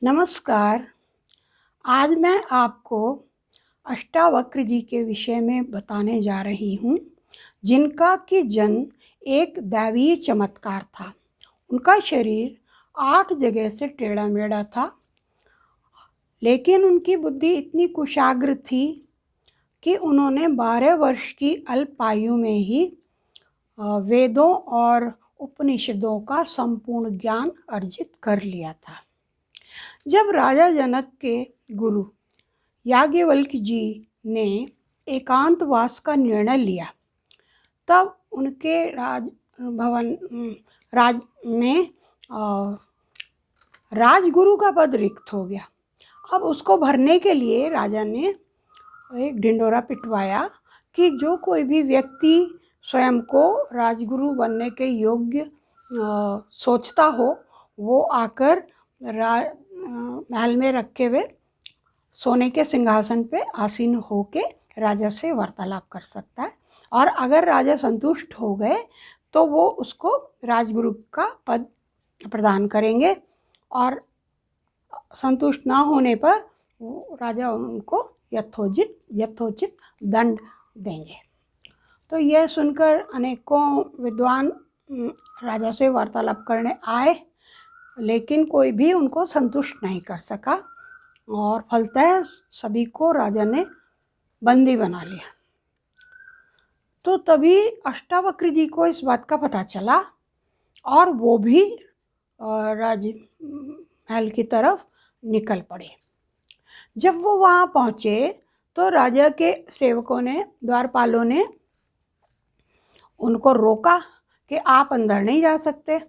नमस्कार। आज मैं आपको अष्टावक्र जी के विषय में बताने जा रही हूँ, जिनका कि जन्म एक दैवीय चमत्कार था। उनका शरीर 8 जगह से टेढ़ा मेढ़ा था, लेकिन उनकी बुद्धि इतनी कुशाग्र थी कि उन्होंने 12 वर्ष की अल्प आयु में ही वेदों और उपनिषदों का संपूर्ण ज्ञान अर्जित कर लिया था। जब राजा जनक के गुरु याज्ञवल्क्य जी ने एकांतवास का निर्णय लिया, तब उनके राज में राजगुरु का पद रिक्त हो गया। अब उसको भरने के लिए राजा ने एक ढिंढोरा पिटवाया कि जो कोई भी व्यक्ति स्वयं को राजगुरु बनने के योग्य सोचता हो, वो आकर महल में रखे हुए सोने के सिंहासन पे आसीन होके राजा से वार्तालाप कर सकता है, और अगर राजा संतुष्ट हो गए तो वो उसको राजगुरु का पद प्रदान करेंगे, और संतुष्ट ना होने पर राजा उनको यथोचित दंड देंगे। तो यह सुनकर अनेकों विद्वान राजा से वार्तालाप करने आए, लेकिन कोई भी उनको संतुष्ट नहीं कर सका, और फलतः सभी को राजा ने बंदी बना लिया। तो तभी अष्टावक्र जी को इस बात का पता चला, और वो भी राजमहल की तरफ निकल पड़े। जब वो वहाँ पहुँचे तो राजा के सेवकों ने, द्वारपालों ने उनको रोका कि आप अंदर नहीं जा सकते।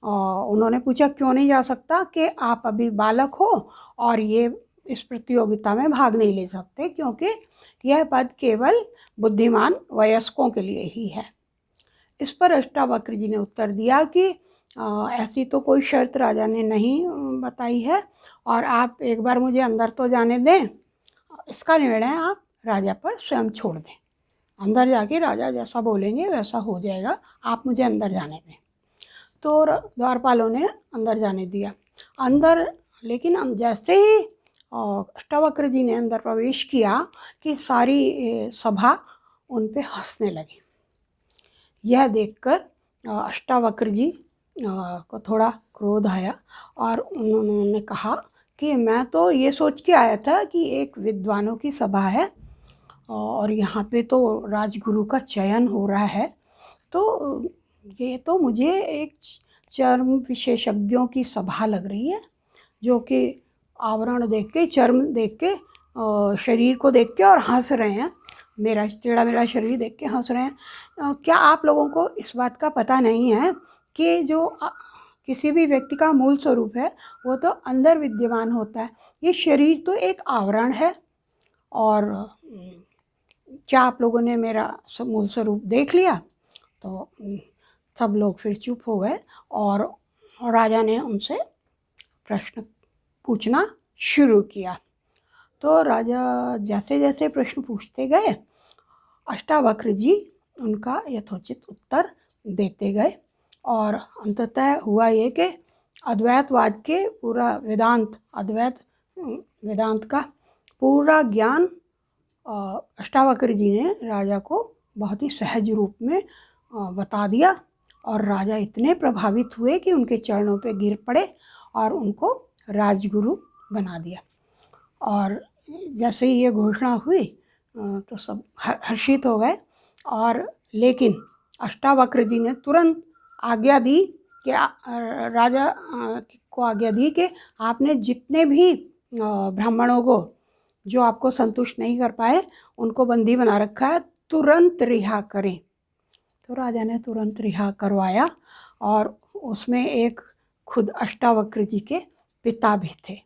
उन्होंने पूछा क्यों नहीं जा सकता, कि आप अभी बालक हो और ये इस प्रतियोगिता में भाग नहीं ले सकते, क्योंकि यह पद केवल बुद्धिमान वयस्कों के लिए ही है। इस पर अष्टावक्र जी ने उत्तर दिया कि ऐसी तो कोई शर्त राजा ने नहीं बताई है, और आप एक बार मुझे अंदर तो जाने दें, इसका निर्णय आप राजा पर स्वयं छोड़ दें। अंदर जाके राजा जैसा बोलेंगे वैसा हो जाएगा, आप मुझे अंदर जाने दें। तो द्वारपालों ने अंदर जाने दिया। लेकिन जैसे ही अष्टावक्र जी ने अंदर प्रवेश किया कि सारी सभा उन पे हंसने लगी। यह देखकर अष्टावक्र जी को थोड़ा क्रोध आया, और उन्होंने कहा कि मैं तो ये सोच के आया था कि एक विद्वानों की सभा है और यहाँ पे तो राजगुरु का चयन हो रहा है, तो ये तो मुझे एक चर्म विशेषज्ञों की सभा लग रही है, जो कि आवरण देख के, चर्म देख के, शरीर को देख के और हंस रहे हैं, मेरा टेढ़ा मेढ़ा शरीर देख के हंस रहे हैं। क्या आप लोगों को इस बात का पता नहीं है कि जो किसी भी व्यक्ति का मूल स्वरूप है वो तो अंदर विद्यमान होता है, ये शरीर तो एक आवरण है। और क्या आप लोगों ने मेरा मूल स्वरूप देख लिया? तो सब लोग फिर चुप हो गए, और राजा ने उनसे प्रश्न पूछना शुरू किया। तो राजा जैसे जैसे प्रश्न पूछते गए, अष्टावक्र जी उनका यथोचित उत्तर देते गए, और अंततः हुआ ये कि अद्वैतवाद के पूरा अद्वैत वेदांत का पूरा ज्ञान अष्टावक्र जी ने राजा को बहुत ही सहज रूप में बता दिया, और राजा इतने प्रभावित हुए कि उनके चरणों पे गिर पड़े और उनको राजगुरु बना दिया। और जैसे ही ये घोषणा हुई तो सब हर्षित हो गए, और लेकिन अष्टावक्र जी ने तुरंत आज्ञा दी कि राजा को आज्ञा दी कि आपने जितने भी ब्राह्मणों को जो आपको संतुष्ट नहीं कर पाए उनको बंदी बना रखा है, तुरंत रिहा करें। तो राजा ने तुरंत रिहा करवाया, और उसमें एक खुद अष्टावक्र जी के पिता भी थे,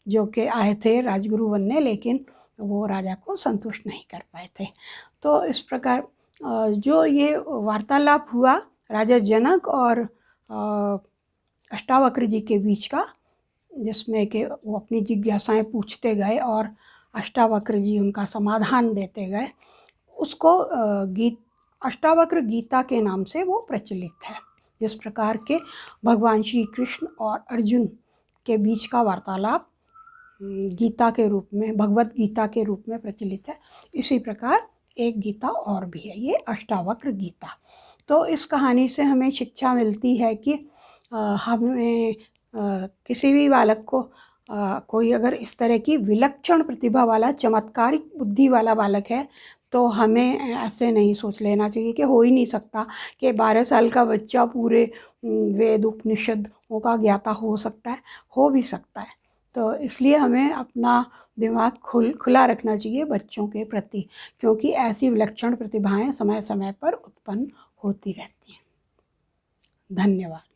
जो कि आए थे राजगुरु बनने, लेकिन वो राजा को संतुष्ट नहीं कर पाए थे। तो इस प्रकार जो ये वार्तालाप हुआ राजा जनक और अष्टावक्र जी के बीच का, जिसमें कि वो अपनी जिज्ञासाएं पूछते गए और अष्टावक्र जी उनका समाधान देते गए, उसको अष्टावक्र गीता के नाम से वो प्रचलित है। जिस प्रकार के भगवान श्री कृष्ण और अर्जुन के बीच का वार्तालाप गीता के रूप में, भगवत गीता के रूप में प्रचलित है। इसी प्रकार एक गीता और भी है, ये अष्टावक्र गीता। तो इस कहानी से हमें शिक्षा मिलती है कि हमें किसी भी बालक को कोई अगर इस तरह की विलक्षण प्रतिभा वाला, चमत्कारिक बुद्धि वाला बालक है तो हमें ऐसे नहीं सोच लेना चाहिए कि हो ही नहीं सकता कि 12 साल का बच्चा पूरे वेद उपनिषदों का ज्ञाता हो सकता है। हो भी सकता है। तो इसलिए हमें अपना दिमाग खुला रखना चाहिए बच्चों के प्रति, क्योंकि ऐसी विलक्षण प्रतिभाएं समय समय पर उत्पन्न होती रहती हैं। धन्यवाद।